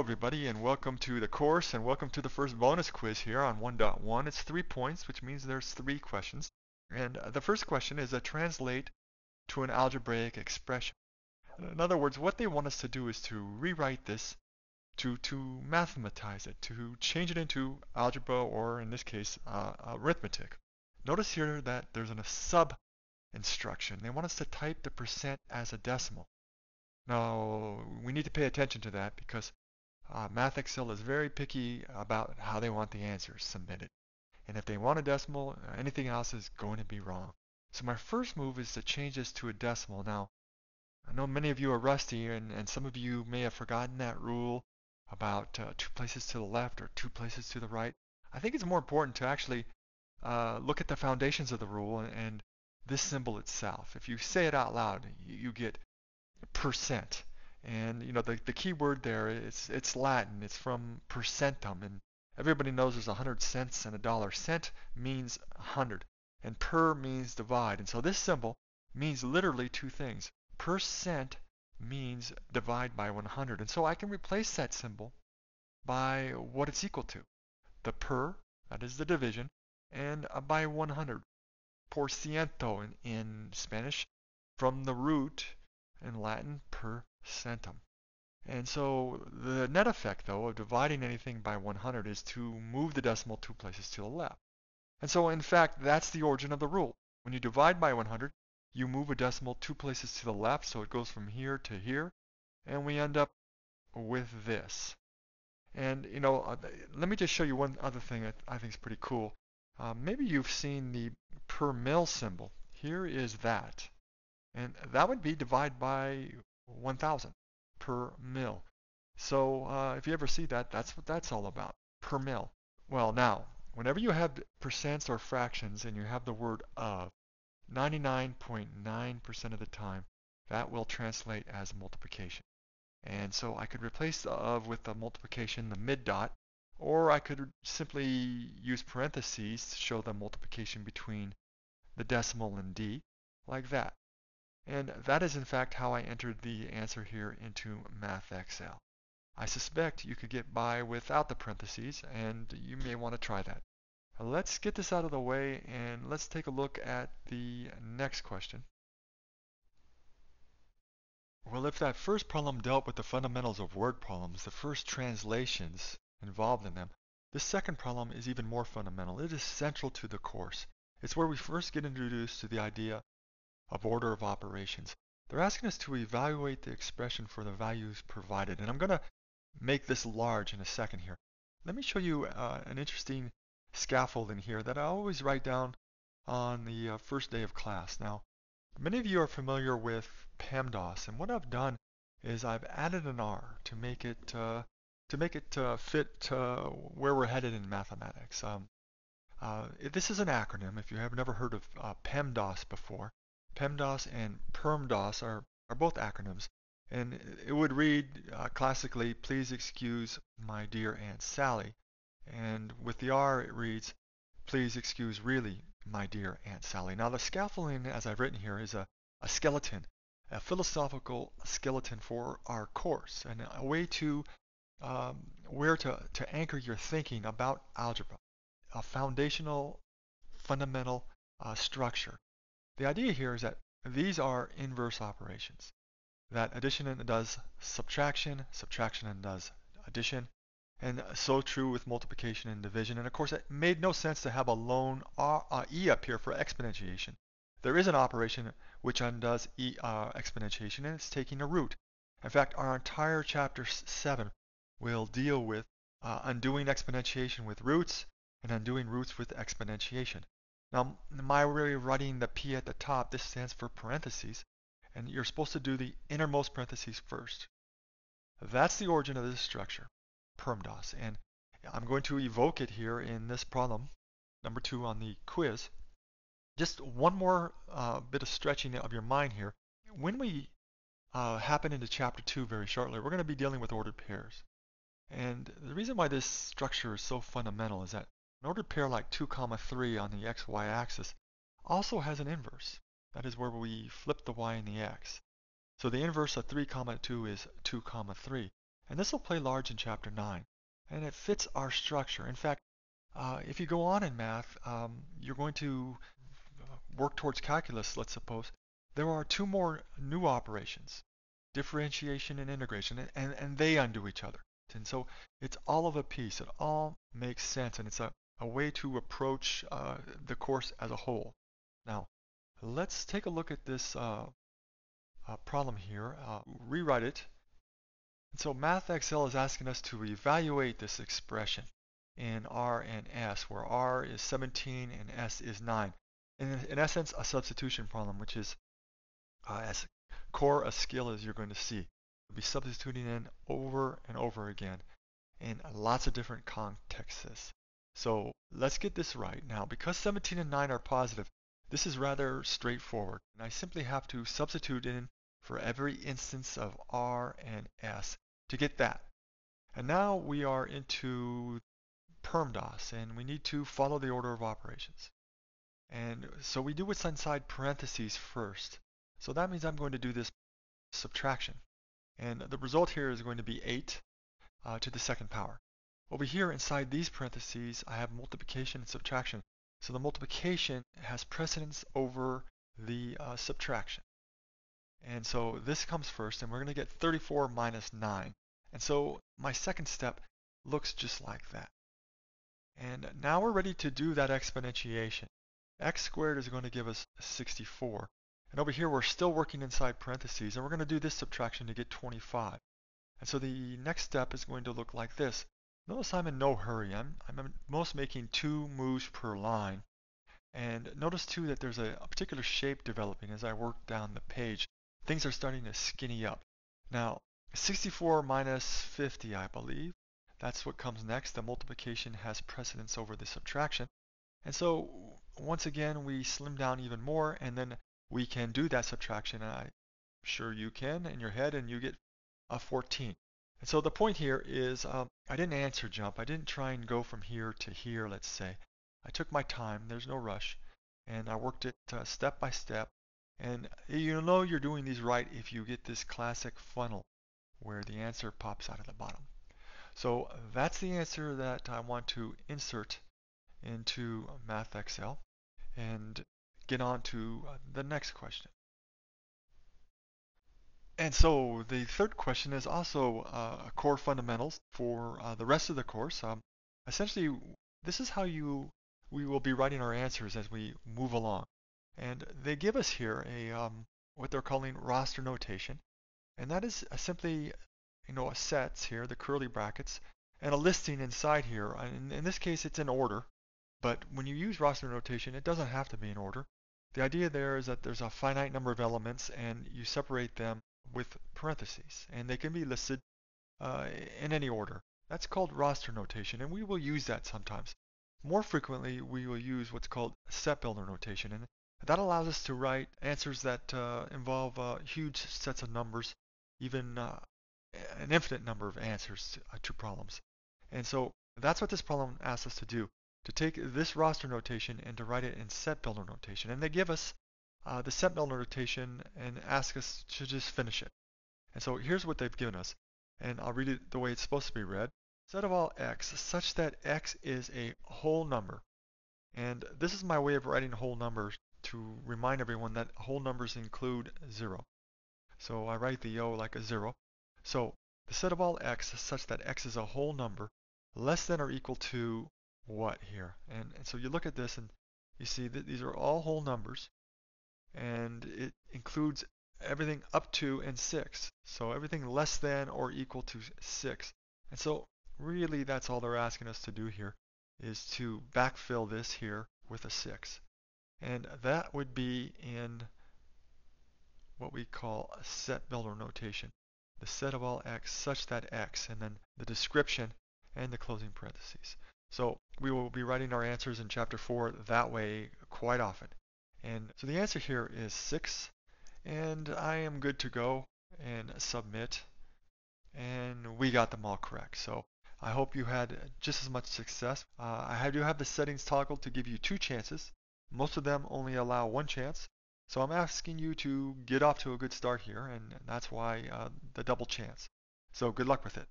everybody, and welcome to the course, and welcome to the first bonus quiz here on 1.1. It's 3 points, which means there's 3 questions. And the first question is a translate to an algebraic expression. In other words, what they want us to do is to rewrite this, to mathematize it, to change it into algebra, or in this case, arithmetic. Notice here that there's a sub instruction. They want us to type the percent as a decimal. Now, we need to pay attention to that because MathXL is very picky about how they want the answers submitted. And if they want a decimal, anything else is going to be wrong. So my first move is to change this to a decimal. Now, I know many of you are rusty, and some of you may have forgotten that rule about 2 places to the left or 2 places to the right. I think it's more important to actually look at the foundations of the rule and this symbol itself. If you say it out loud, you get percent. And the key word there is it's Latin. It's from percentum, and everybody knows there's 100 cents and a dollar. Cent means 100, and per means divide. And so this symbol means literally 2 things. Percent means divide by 100, and so I can replace that symbol by what it's equal to. The per, that is the division, and by 100. Por ciento in Spanish, from the root in Latin per centum. And so the net effect, though, of dividing anything by 100 is to move the decimal 2 places to the left. And so, in fact, that's the origin of the rule. When you divide by 100, you move a decimal 2 places to the left, so it goes from here to here, and we end up with this. And, let me just show you one other thing that I think is pretty cool. Maybe you've seen the per mil symbol. Here is that. And that would be divide by 1,000 per mil. So if you ever see that, that's what that's all about, per mil. Well, now, whenever you have percents or fractions and you have the word of, 99.9% of the time, that will translate as multiplication. And so I could replace the of with the multiplication, the mid dot, or I could simply use parentheses to show the multiplication between the decimal and d, like that. And that is in fact how I entered the answer here into MathXL. I suspect you could get by without the parentheses, and you may want to try that. Let's get this out of the way and let's take a look at the next question. Well, if that first problem dealt with the fundamentals of word problems, the first translations involved in them, this second problem is even more fundamental. It is central to the course. It's where we first get introduced to the idea of order of operations. They're asking us to evaluate the expression for the values provided, and I'm going to make this large in a second here. Let me show you an interesting scaffolding here that I always write down on the first day of class. Now, many of you are familiar with PEMDAS, and what I've done is I've added an R to make it fit where we're headed in mathematics. This is an acronym. If you have never heard of PEMDAS before, PEMDAS and PERMDAS are both acronyms, and it would read classically, please excuse my dear Aunt Sally, and with the R it reads, please excuse really my dear Aunt Sally. Now the scaffolding, as I've written here, is a skeleton, a philosophical skeleton for our course, and a way to where to anchor your thinking about algebra, a foundational, fundamental structure. The idea here is that these are inverse operations. That addition does subtraction, subtraction does addition, and so true with multiplication and division. And of course, it made no sense to have a lone e up here for exponentiation. There is an operation which undoes exponentiation, and it's taking a root. In fact, our entire chapter 7 will deal with undoing exponentiation with roots and undoing roots with exponentiation. Now, my way of writing the P at the top, this stands for parentheses, and you're supposed to do the innermost parentheses first. That's the origin of this structure, PERMDAS, and I'm going to evoke it here in this problem, number 2 on the quiz. Just one more bit of stretching of your mind here. When we happen into chapter 2 very shortly, we're going to be dealing with ordered pairs. And the reason why this structure is so fundamental is that an ordered pair like 2, 3 on the xy axis also has an inverse. That is where we flip the y and the x. So the inverse of 3, 2 is 2, 3. And this will play large in Chapter 9. And it fits our structure. In fact, if you go on in math, you're going to work towards calculus, let's suppose. There are two more new operations, differentiation and integration, and they undo each other. And so it's all of a piece. It all makes sense, and it's a way to approach the course as a whole. Now, let's take a look at this problem here, rewrite it. And so MathXL is asking us to evaluate this expression in R and S, where R is 17 and S is 9. In essence, a substitution problem, which is as core a skill as you're going to see. We'll be substituting in over and over again in lots of different contexts. So let's get this right. Now, because 17 and 9 are positive, this is rather straightforward. And I simply have to substitute in for every instance of R and S to get that. And now we are into PERMDAS, and we need to follow the order of operations. And so we do what's inside parentheses first. So that means I'm going to do this subtraction. And the result here is going to be 8 to the second power. Over here inside these parentheses, I have multiplication and subtraction. So the multiplication has precedence over the subtraction. And so this comes first, and we're going to get 34 minus 9. And so my second step looks just like that. And now we're ready to do that exponentiation. X squared is going to give us 64. And over here we're still working inside parentheses, and we're going to do this subtraction to get 25. And so the next step is going to look like this. Notice I'm in no hurry. I'm most making 2 moves per line. And notice too that there's a particular shape developing as I work down the page. Things are starting to skinny up. Now, 64 minus 50, I believe. That's what comes next. The multiplication has precedence over the subtraction. And so once again, we slim down even more, and then we can do that subtraction. And I'm sure you can in your head, and you get a 14. And so the point here is I didn't answer jump. I didn't try and go from here to here, let's say. I took my time. There's no rush. And I worked it step by step. And you know you're doing these right if you get this classic funnel where the answer pops out of the bottom. So that's the answer that I want to insert into MathXL and get on to the next question. And so the third question is also core fundamentals for the rest of the course. Essentially, this is how we will be writing our answers as we move along. And they give us here a what they're calling roster notation, and that is simply a sets here, the curly brackets, and a listing inside here. And in this case, it's in order, but when you use roster notation, it doesn't have to be in order. The idea there is that there's a finite number of elements, and you separate them with parentheses, and they can be listed in any order. That's called roster notation, and we will use that sometimes. More frequently, we will use what's called set builder notation, and that allows us to write answers that involve huge sets of numbers, even an infinite number of answers to problems. And so that's what this problem asks us to do, to take this roster notation and to write it in set builder notation. And they give us the set builder notation and ask us to just finish it. And so here's what they've given us, and I'll read it the way it's supposed to be read. Set of all x such that x is a whole number. And this is my way of writing whole numbers to remind everyone that whole numbers include 0. So I write the O like a 0. So the set of all x is such that x is a whole number less than or equal to what here? And so you look at this and you see that these are all whole numbers, and it includes everything up to and 6. So everything less than or equal to 6. And so really that's all they're asking us to do here, is to backfill this here with a 6. And that would be in what we call a set builder notation. The set of all x such that x, and then the description and the closing parentheses. So we will be writing our answers in chapter 4 that way quite often. And so the answer here is 6, and I am good to go and submit. And we got them all correct. So I hope you had just as much success. I do have the settings toggled to give you 2 chances. Most of them only allow 1 chance. So I'm asking you to get off to a good start here, and that's why the double chance. So good luck with it.